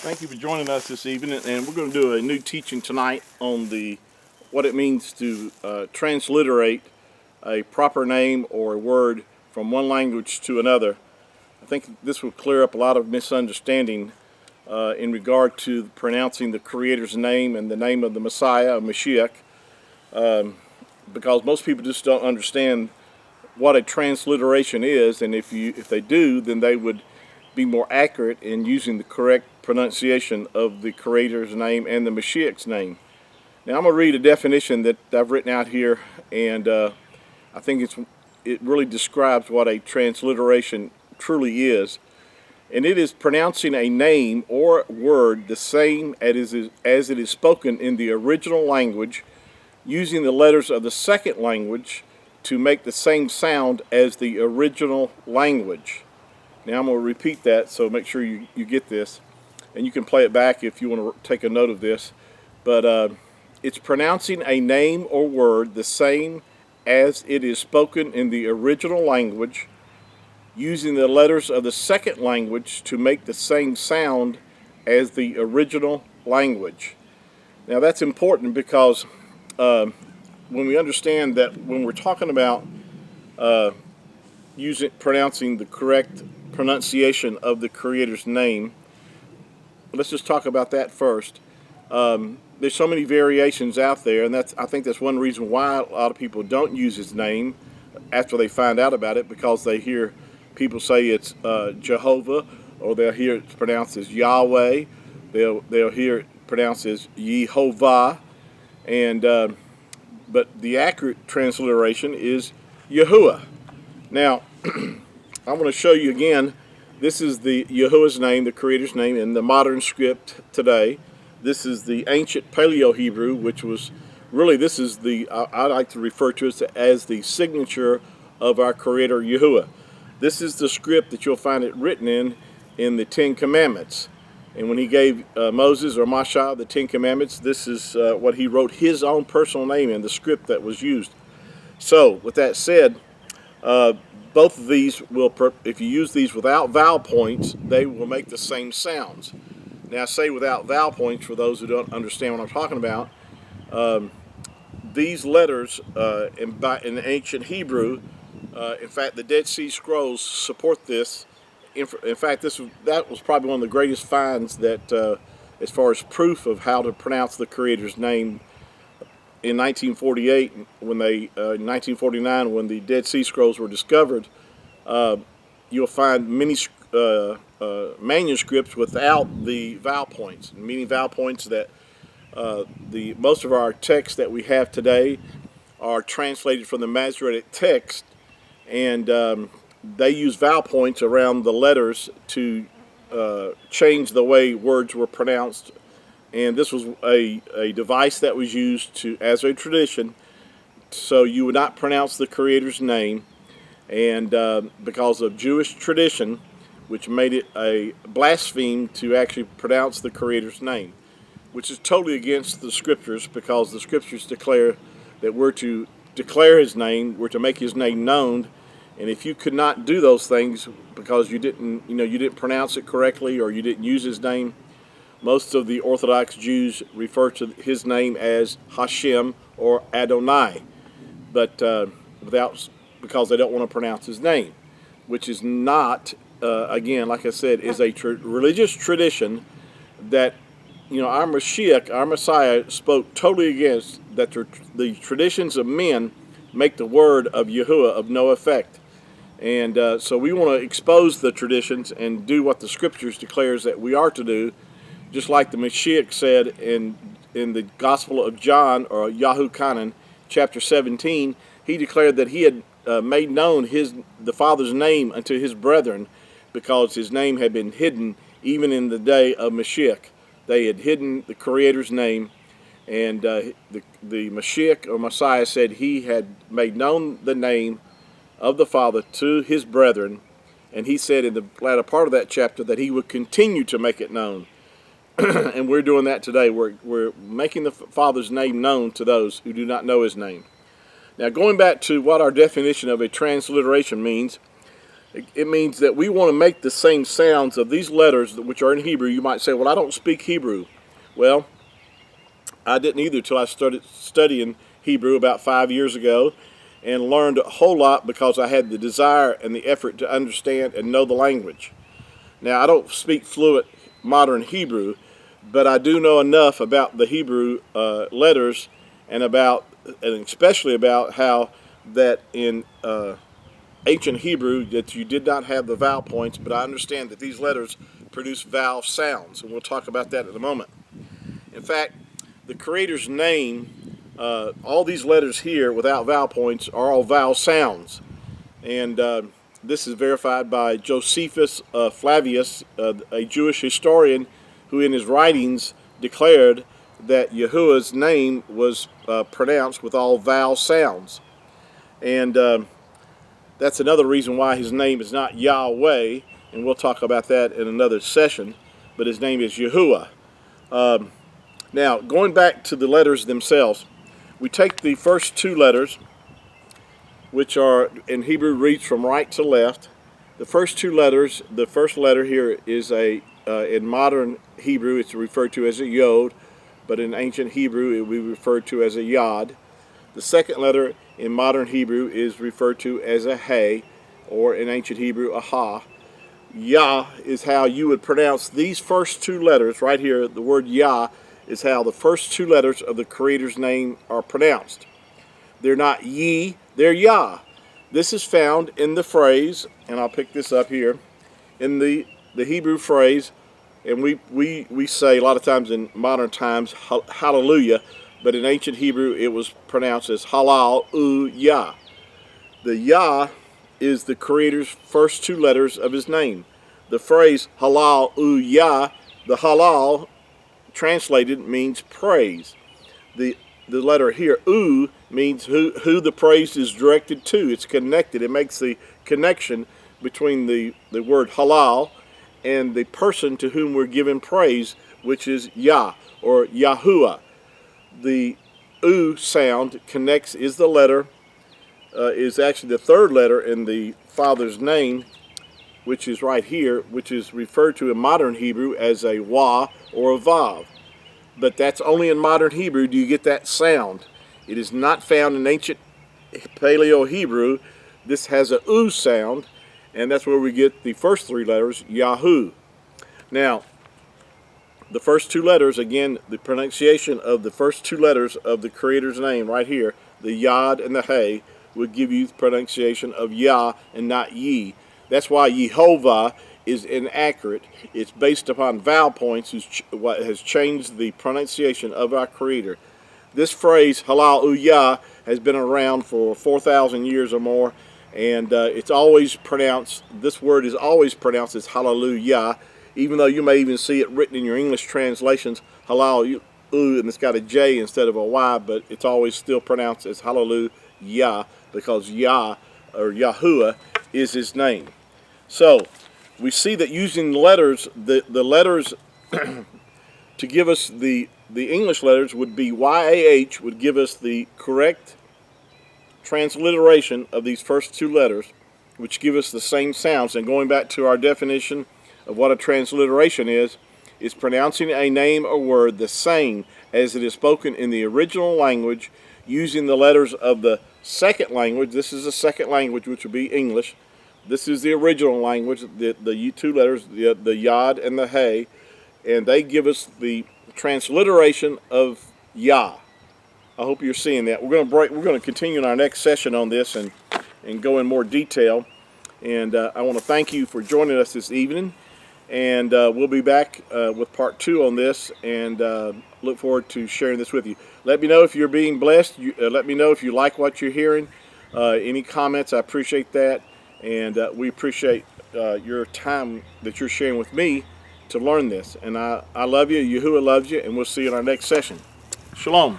Thank you for joining us this evening, and we're going to do a new teaching tonight on what it means to transliterate a proper name or a word from one language to another. I think this will clear up a lot of misunderstanding in regard to pronouncing the Creator's name and the name of the Messiah, of Mashiach, because most people just don't understand what a transliteration is, and if they do, then they would be more accurate in using the correct pronunciation of the Creator's name and the Mashiach's name. Now I'm going to read a definition that I've written out here, and I think it really describes what a transliteration truly is. And it is pronouncing a name or word the same as it is spoken in the original language, using the letters of the second language to make the same sound as the original language. Now I'm going to repeat that, so make sure you get this. And you can play it back if you want to take a note of this. But it's pronouncing a name or word the same as it is spoken in the original language, using the letters of the second language to make the same sound as the original language. Now that's important because when we understand that when we're talking about pronouncing the correct pronunciation of the Creator's name, let's just talk about that first. There's so many variations out there, and I think that's one reason why a lot of people don't use his name after they find out about it, because they hear people say it's Jehovah, or they'll hear it pronounced as Yahweh. They'll hear it pronounced as Yehovah, and but the accurate transliteration is Yahuah. Now, I'm going to show you again. This is the Yahuah's name, the Creator's name, in the modern script today. This is the ancient Paleo-Hebrew, which was really, this is I like to refer to it as the signature of our Creator Yahuah. This is the script that you'll find it written in the Ten Commandments. And when he gave Moses or Moshe the Ten Commandments, this is what he wrote his own personal name in, the script that was used. So, with that said, both of these will, if you use these without vowel points, they will make the same sounds. Now, I say without vowel points for those who don't understand what I'm talking about. These letters in ancient Hebrew, in fact, the Dead Sea Scrolls support this. In fact, that was probably one of the greatest finds that, as far as proof of how to pronounce the Creator's name. In 1948, 1949, when the Dead Sea Scrolls were discovered, you'll find many manuscripts without the vowel points, meaning vowel points that most of our texts that we have today are translated from the Masoretic text, and they use vowel points around the letters to change the way words were pronounced. And this was a device that was used as a tradition, so you would not pronounce the Creator's name, and because of Jewish tradition, which made it a blaspheme to actually pronounce the Creator's name, which is totally against the Scriptures, because the Scriptures declare that we're to declare His name, we're to make His name known, and if you could not do those things because you didn't pronounce it correctly or you didn't use His name. Most of the Orthodox Jews refer to His name as Hashem or Adonai, but because they don't want to pronounce His name, which is not, again, like I said, is a religious tradition that our Mashiach, our Messiah, spoke totally against. That the traditions of men make the word of Yahuah of no effect, and so we want to expose the traditions and do what the Scriptures declares that we are to do. Just like the Mashiach said in the Gospel of John, or Yahuah, chapter 17, he declared that he had made known the Father's name unto his brethren, because his name had been hidden even in the day of Mashiach. They had hidden the Creator's name, and the Mashiach or Messiah said he had made known the name of the Father to his brethren, and he said in the latter part of that chapter that he would continue to make it known. And we're doing that today. We're making the Father's name known to those who do not know His name. Now, going back to what our definition of a transliteration means, It means that we want to make the same sounds of these letters which are in Hebrew. You might say, well, I don't speak Hebrew. Well, I didn't either till I started studying Hebrew about 5 years ago, and learned a whole lot because I had the desire and the effort to understand and know the language. Now, I don't speak fluent modern Hebrew, but I do know enough about the Hebrew letters, and especially about how that in ancient Hebrew that you did not have the vowel points, but I understand that these letters produce vowel sounds, and we'll talk about that in a moment. In fact, the Creator's name, all these letters here without vowel points are all vowel sounds, and this is verified by Josephus Flavius, a Jewish historian, who in his writings declared that Yahuah's name was pronounced with all vowel sounds. And that's another reason why his name is not Yahweh, and we'll talk about that in another session, but his name is Yahuah. Now, going back to the letters themselves, we take the first two letters, which are in Hebrew reads from right to left. The first two letters, the first letter here is in modern Hebrew, it's referred to as a yod, but in ancient Hebrew it would be referred to as a yod. The second letter in modern Hebrew is referred to as a he, or in ancient Hebrew, a ha. Yah is how you would pronounce these first two letters. Right here, the word Yah is how the first two letters of the Creator's name are pronounced. They're not Ye, they're Yah. This is found in the phrase, and I'll pick this up here, in the Hebrew phrase, and we say a lot of times in modern times, hallelujah, but in ancient Hebrew it was pronounced as halal Yah. The Yah is the Creator's first two letters of his name. The phrase halal Yah, the halal translated means praise. The letter here, means who the praise is directed to. It's connected. It makes the connection between the word halal and the person to whom we're giving praise, which is Yah or Yahuah. The sound connects, is the letter, is actually the third letter in the Father's name, which is right here, which is referred to in modern Hebrew as a wah or a vav. But that's only in modern Hebrew do you get that sound. It is not found in ancient Paleo Hebrew. This has a sound, and that's where we get the first three letters, Yahu. Now, the first two letters, again, the pronunciation of the first two letters of the Creator's name right here, the Yod and the He, would give you the pronunciation of Yah and not Ye. That's why Yehovah is inaccurate. It's based upon vowel points, what has changed the pronunciation of our Creator. This phrase, halal Yah, has been around for 4,000 years or more, and it's always pronounced, this word is always pronounced as hallelujah, even though you may even see it written in your English translations, halal, and it's got a J instead of a Y, but it's always still pronounced as hallelujah, because Yah, or Yahuah, is his name. So, we see that using letters, the letters to give us the English letters would be YAH, would give us the correct transliteration of these first two letters, which give us the same sounds. And going back to our definition of what a transliteration is pronouncing a name or word the same as it is spoken in the original language using the letters of the second language. This is the second language, which would be English. This is the original language, the two letters, the Yod and the He, and they give us the transliteration of Yah. I hope you're seeing that. We're going to continue in our next session on this and go in more detail. And I want to thank you for joining us this evening. And we'll be back with part 2 on this, and look forward to sharing this with you. Let me know if you're being blessed. Let me know if you like what you're hearing. Any comments, I appreciate that. And we appreciate your time that you're sharing with me to learn this. And I love you. Yahuah loves you. And we'll see you in our next session. Shalom.